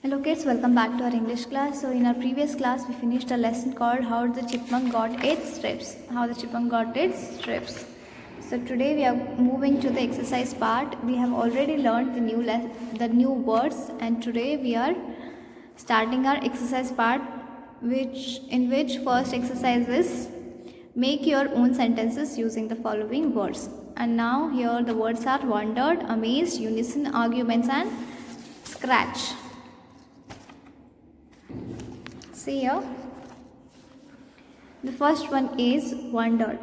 Hello kids, welcome back to our English class. So in our previous class we finished a lesson called how the chipmunk got its strips. So today we are moving to the exercise part. We have already learned the new words, and today we are starting our exercise part in which first exercise is make your own sentences using the following words. And now here the words are wondered, amazed, unison, arguments and scratch. See here, the first one is wondered.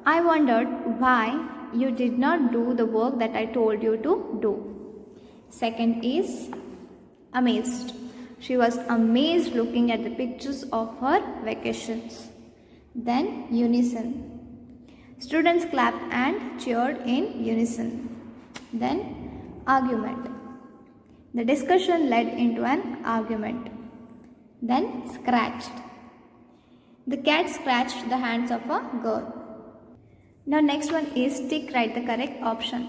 I wondered why you did not do the work that I told you to do. Second is amazed. She was amazed looking at the pictures of her vacations. Then unison. Students clapped and cheered in unison. Then argument. The discussion led into an argument. Then scratched. The cat scratched the hands of a girl. Now next one is tick, write the correct option.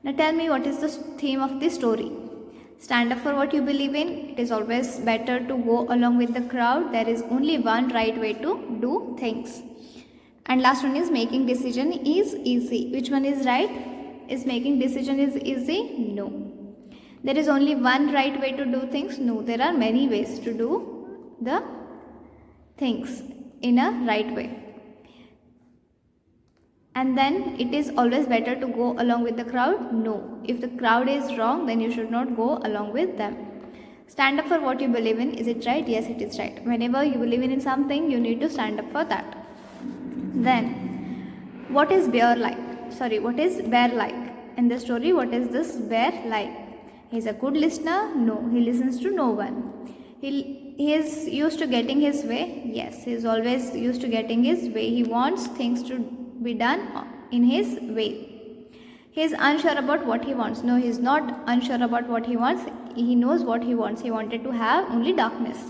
Now tell me, what is the theme of the story? Stand up for what you believe in. It is always better to go along with the crowd. There is only one right way to do things. And last one is making decision is easy. Which one is right? Is making decision is easy? No. There is only one right way to do things? No, there are many ways to do the things in a right way. And then it is always better to go along with the crowd? No. If the crowd is wrong, then you should not go along with them. Stand up for what you believe in. Is it right? Yes, it is right. Whenever you believe in something, you need to stand up for that. Then, what is bear like? What is bear like? In the story, what is this bear like? He is a good listener? No, he listens to no one. He is used to getting his way? Yes, he is always used to getting his way. He wants things to be done in his way. He is unsure about what he wants. No, he is not unsure about what he wants. He knows what he wants. He wanted to have only darkness.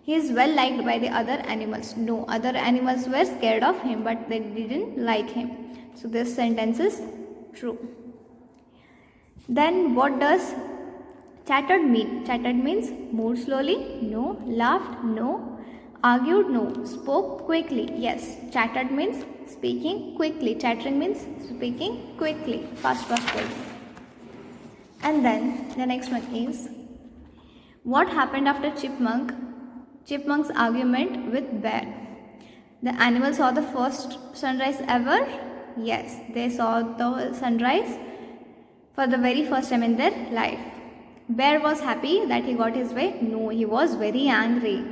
He is well liked by the other animals. No, other animals were scared of him, but they didn't like him. So this sentence is true. Then what does chattered mean? Chattered means moved slowly? No. Laughed? No. Argued? No. Spoke quickly? Yes. Chattered means speaking quickly. Chattering means speaking quickly. Fast. And then the next one is, what happened after Chipmunk's argument with bear? The animal saw the first sunrise ever? Yes. They saw the sunrise for the very first time in their life. Bear was happy that he got his way? No, he was very angry.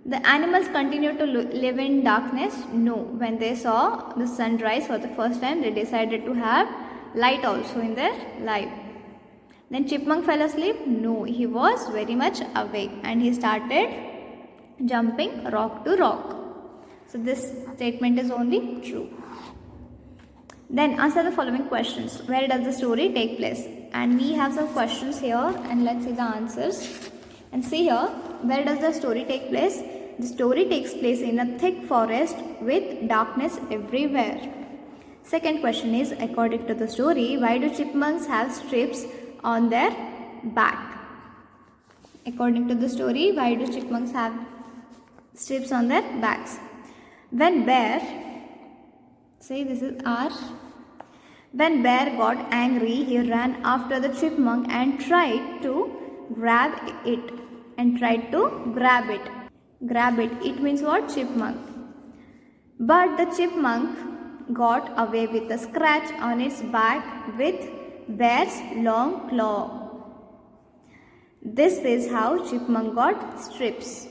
The animals continued to live in darkness? No. When they saw the sunrise for the first time, they decided to have light also in their life. Then Chipmunk fell asleep? No, he was very much awake and he started jumping rock to rock. So this statement is only true. Then answer the following questions. Where does the story take place? And we have some questions here, and let's see the answers. And see here, where does the story take place? The story takes place in a thick forest with darkness everywhere. Second question is, according to the story, why do chipmunks have strips on their back? According to the story, why do chipmunks have strips on their backs? When bear got angry, he ran after the chipmunk and tried to grab it. Grab it. It means what? Chipmunk. But the chipmunk got away with a scratch on its back with bear's long claw. This is how chipmunk got strips.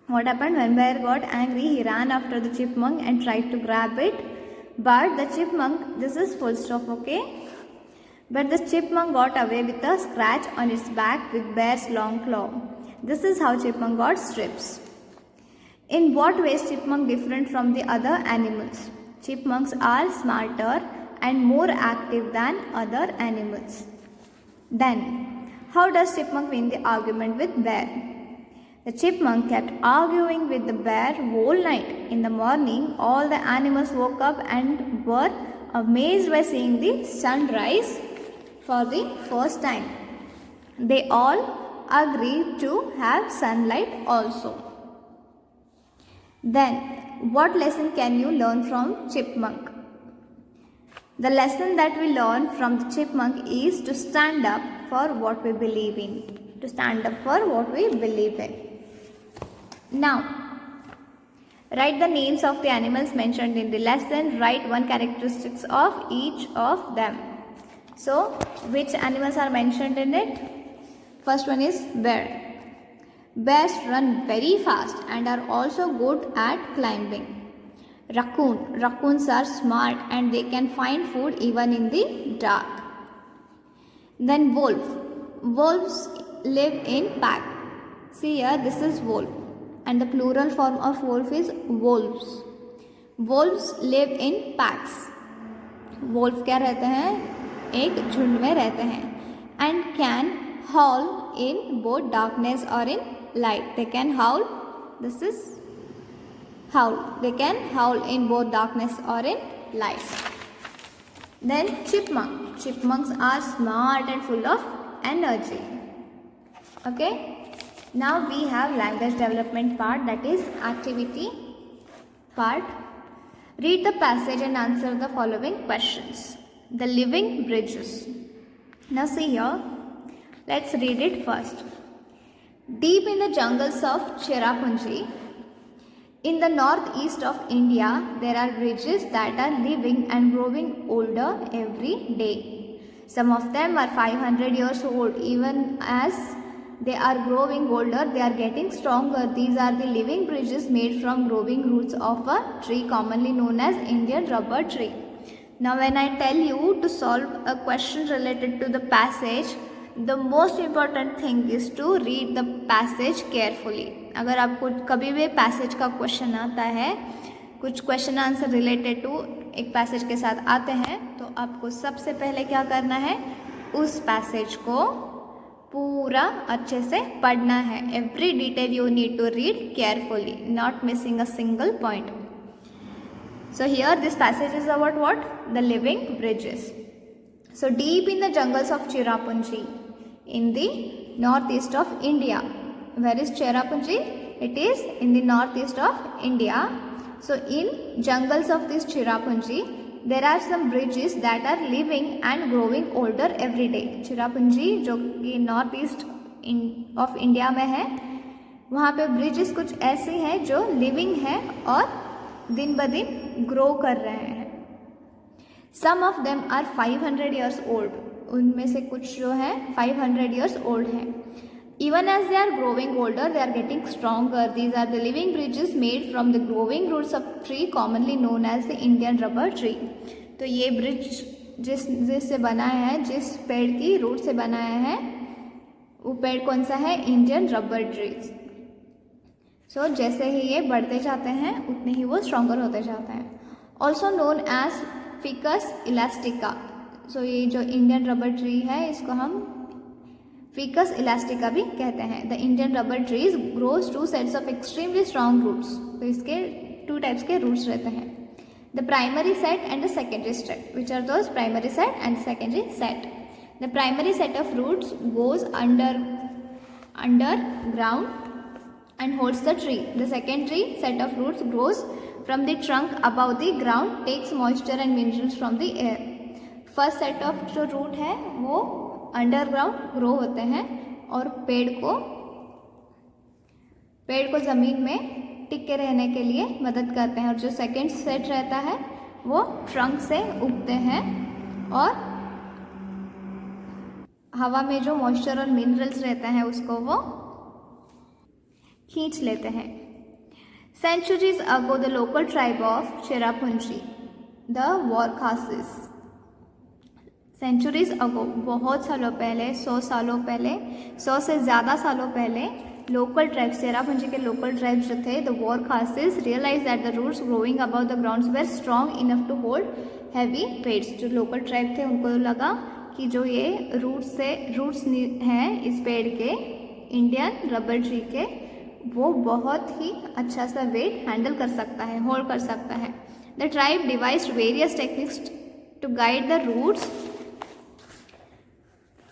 What happened? When bear got angry, he ran after the chipmunk and tried to grab it. But the chipmunk, this is full stop, okay? But the chipmunk got away with a scratch on its back with bear's long claw. This is how chipmunk got strips. In what way is chipmunk different from the other animals? Chipmunks are smarter and more active than other animals. Then, how does chipmunk win the argument with bear? The chipmunk kept arguing with the bear whole night. In the morning, all the animals woke up and were amazed by seeing the sunrise for the first time. They all agree to have sunlight also. Then, what lesson can you learn from chipmunk? The lesson that we learn from the chipmunk is to stand up for what we believe in. To stand up for what we believe in. Now, write the names of the animals mentioned in the lesson. Write one characteristics of each of them. So, which animals are mentioned in it? First one is bear. Bears run very fast and are also good at climbing. Raccoon. Raccoons are smart and they can find food even in the dark. Then wolf. Wolves live in pack. See here, this is wolf. And the plural form of wolf is wolves. Wolves live in packs. Wolf क्या रहते हैं? एक झुंड में रहते हैं. And can howl in both darkness or in light. They can howl. This is howl. They can howl in both darkness or in light. Then chipmunk. Chipmunks are smart and full of energy. Okay. Now we have language development part, that is activity part. Read the passage and answer the following questions. The living bridges. Now see here. Let's read it first. Deep in the jungles of Cherrapunji, in the northeast of India, there are bridges that are living and growing older every day. Some of them are 500 years old. Even as they are growing older, they are getting stronger. These are the living bridges made from growing roots of a tree commonly known as Indian rubber tree. Now when I tell you to solve a question related to the passage, the most important thing is to read the passage carefully. अगर आपको कभी भी passage का question आता है, कुछ question answer related to एक passage के साथ आते हैं, तो आपको सबसे पहले क्या करना है, उस पैसेज को पूरा अच्छे से पढ़ना है. Every detail you need to read carefully, not missing a single point. So here this passage is about what? The living bridges. So deep in the jungles of Cherrapunji, in the northeast of India. Where is Cherrapunji? It is in the northeast of India. So in jungles of this Cherrapunji, there are some bridges that are living and growing older every day. Cherrapunji जो कि north east of India में है, वहाँ पे bridges कुछ ऐसे हैं जो लिविंग है और दिन ब दिन ग्रो कर रहे हैं. Some of them are 500 years old. उनमें से कुछ जो है 500 ईयर्स ओल्ड हैं. Even as they are growing older, they are getting stronger. These are the living bridges made from the growing roots of tree commonly known as the Indian rubber tree. तो ये bridge जिससे बनाया है, जिस पेड़ की root से बनाया है, वो पेड़ कौन सा है? Indian rubber trees. सो जैसे ही ये बढ़ते जाते हैं उतने ही वो स्ट्रॉन्गर होते जाते हैं. Also known as ficus elastica. So ये जो इंडियन रबर ट्री है, इसको हम फिकस इलास्टिका भी कहते हैं. The Indian rubber trees grows two sets of extremely strong roots. तो इसके 2 टाइप्स के रूट्स रहते हैं, the primary set and the secondary set. Which are those primary set and secondary set? The primary set of roots goes underground and holds the tree. The secondary set of roots grows from the trunk above the ground, takes moisture and minerals from the air. First set of जो root है वो underground grow होते हैं और पेड़ को ज़मीन में टिके रहने के लिए मदद करते हैं. और जो सेकेंड सेट रहता है वो ट्रंक से उगते हैं और हवा में जो मॉइस्चर और मिनरल्स रहते हैं उसको वो खींच लेते हैं. Centuries ago, the local tribe of Cherrapunji, the Warkhasis. Centuries ago, बहुत सालों पहले, 100 सालों पहले, 100 से ज़्यादा सालों पहले, लोकल ट्राइब्स, चेरापूंजी के लोकल ट्राइब्स जो थे, the Warkhasis, realized that the roots growing above the grounds were strong enough to hold heavy weights. जो लोकल ट्राइब थे उनको लगा कि जो ये रूट्स हैं इस पेड़ के, इंडियन रबर ट्री के, वो बहुत ही अच्छा सा वेट हैंडल कर सकता है, होल्ड कर सकता है. The tribe devised various techniques to guide the roots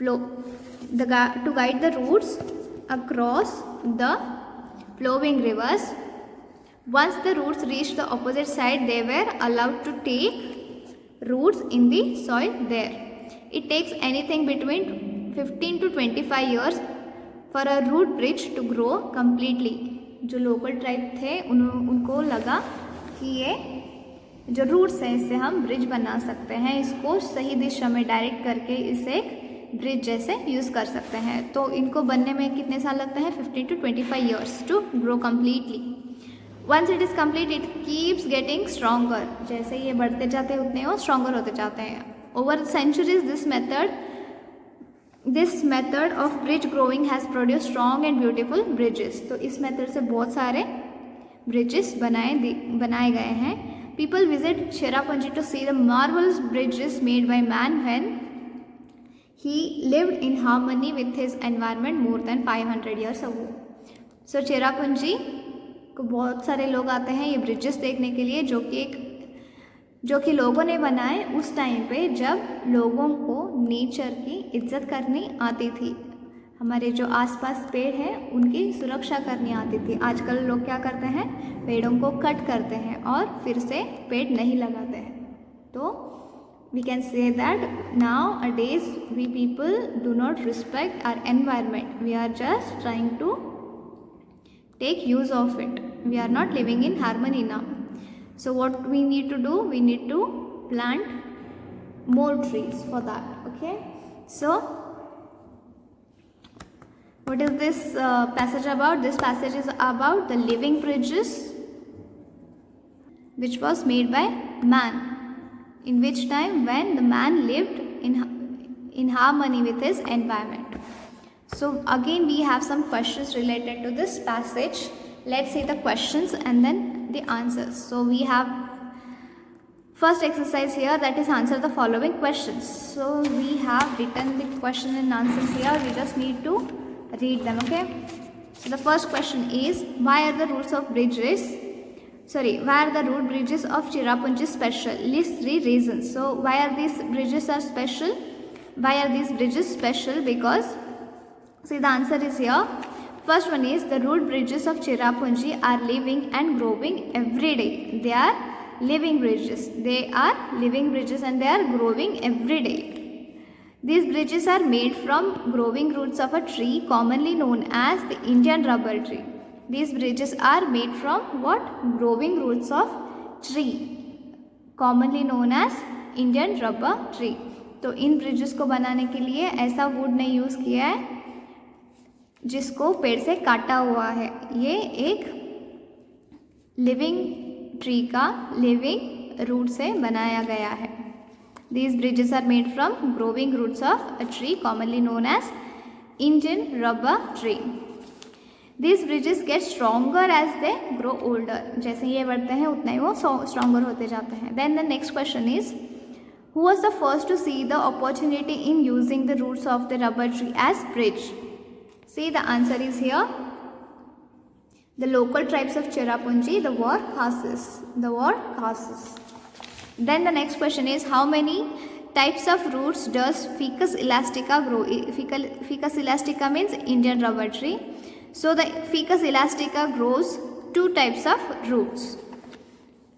to guide the roots across the flowing rivers. Once the roots reached the opposite side, they were allowed to take roots in the soil there. It takes anything between 15 to 25 years for a root bridge to grow completely. जो local tribe थे उनको लगा कि ये जो roots हैं इससे हम ब्रिज बना सकते हैं, इसको सही दिशा में डायरेक्ट करके इसे एक ब्रिज जैसे यूज़ कर सकते हैं. तो इनको बनने में कितने साल लगते हैं? 15 to 25 years to grow completely. Once it is complete, it keeps getting stronger. जैसे ये बढ़ते जाते हैं उतने वो stronger होते जाते हैं. Over centuries, this method of bridge growing has produced strong and beautiful bridges. तो इस मेथड से बहुत सारे bridges बनाए गए हैं. People visit Cherrapunji to see the marvelous bridges made by man when he lived in harmony with his environment more than 500 years ago. So Cherrapunji को बहुत सारे लोग आते हैं ये ब्रिजेस देखने के लिए, जो कि लोगों ने बनाए उस टाइम पे जब लोगों को नेचर की इज्जत करनी आती थी. हमारे जो आसपास पेड़ हैं उनकी सुरक्षा करनी आती थी. आजकल लोग क्या करते हैं? पेड़ों को कट करते हैं और फिर से पेड़ नहीं लगाते हैं. तो we can say that nowadays we people do not respect our environment. We are just trying to take use of it. We are not living in harmony now. So what we need to do? We need to plant more trees for that. Okay. So what is this passage about? This passage is about the living bridges which was made by man. In which time? When the man lived in harmony with his environment. So again we have some questions related to this passage. Let's see the questions and then the answers. So we have first exercise here, that is answer the following questions. So we have written the question and answers here. We just need to read them. Okay. So the first question is, why are the root bridges of Cherrapunji special? List 3 reasons. So why are these bridges special? Why are these bridges special? Because see, the answer is here. First one is, the root bridges of Cherrapunji are living and growing every day. They are living bridges. They are living bridges and they are growing every day. These bridges are made from growing roots of a tree commonly known as the Indian rubber tree. These bridges are made from what? Growing roots of tree commonly known as Indian rubber tree. तो इन bridges को बनाने के लिए ऐसा would ने use किया है जिसको पेड़ से काटा हुआ है. ये एक लिविंग ट्री का लिविंग रूट से बनाया गया है. These bridges are made from growing roots of a tree commonly known as Indian rubber tree. These bridges get stronger as they grow older. जैसे ये बढ़ते हैं उतना ही वो stronger होते जाते हैं. Then the next question is, who was the first to see the opportunity in using the roots of the rubber tree as bridge? See, the answer is here. The local tribes of Cherrapunji, the war Khasis. Then the next question is, how many types of roots does Ficus elastica grow? Ficus elastica means Indian rubber tree. So the Ficus elastica grows 2 types of roots.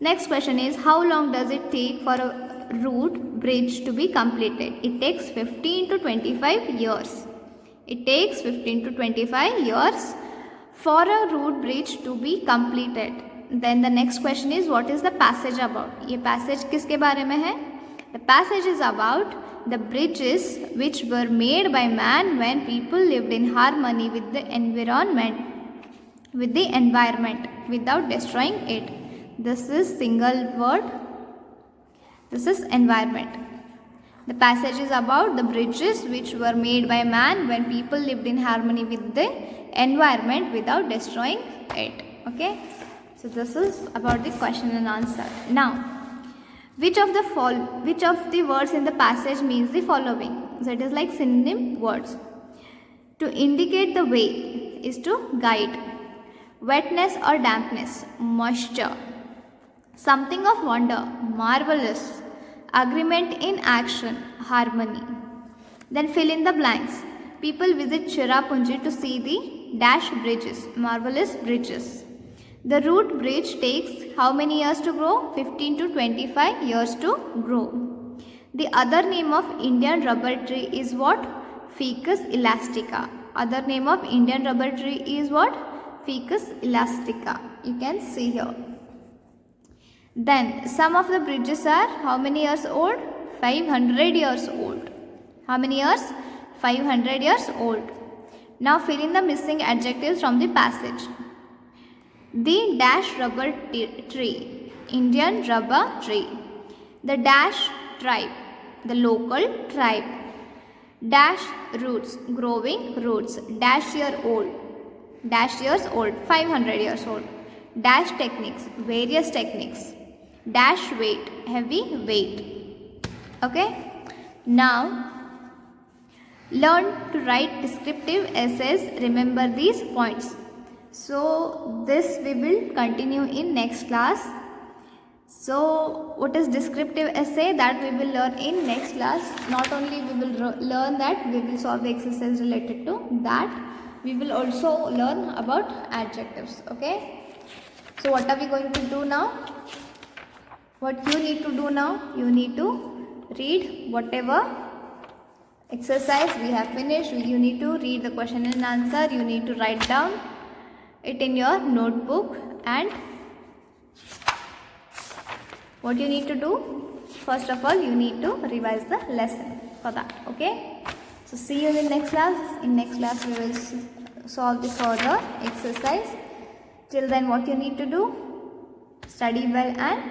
Next question is, how long does it take for a root bridge to be completed? It takes 15 to 25 years. It takes 15 to 25 years for a root bridge to be completed. Then the next question is, what is the passage about? ये passage किसके बारे में है? The passage is about the bridges which were made by man when people lived in harmony with the environment without destroying it. This is single word. This is environment. The passage is about the bridges which were made by man when people lived in harmony with the environment without destroying it. Okay. So this is about the question and answer. Now, which of the words in the passage means the following? So it is like synonym words. To indicate the way is to guide. Wetness or dampness, moisture. Something of wonder, marvelous. Agreement in action, harmony. Then fill in the blanks. People visit Cherrapunji to see the dash bridges, marvelous bridges. The root bridge takes how many years to grow? 15 to 25 years to grow. The other name of Indian rubber tree is what? Ficus elastica. Other name of Indian rubber tree is what? Ficus elastica. You can see here. Then some of the bridges are how many years old? 500 years old. How many years? 500 years old. Now fill in the missing adjectives from the passage. The dash rubber tree, Indian rubber tree. The dash tribe, the local tribe. Dash roots, growing roots. Dash years old, 500 years old. Dash techniques, various techniques. Dash weight, heavy weight. Okay. Now learn to write descriptive essays. Remember these points. So this we will continue in next class. So what is descriptive essay? That we will learn in next class. Not only we will learn that, we will solve the exercise related to that. We will also learn about adjectives. Okay. So what are we going to do now? What you need to do now? You need to read whatever exercise we have finished. You need to read the question and answer. You need to write down it in your notebook, and what you need to do, first of all, you need to revise the lesson for that. Okay. So see you in next class. In next class we will solve the further exercise. Till then, what you need to do? Study well and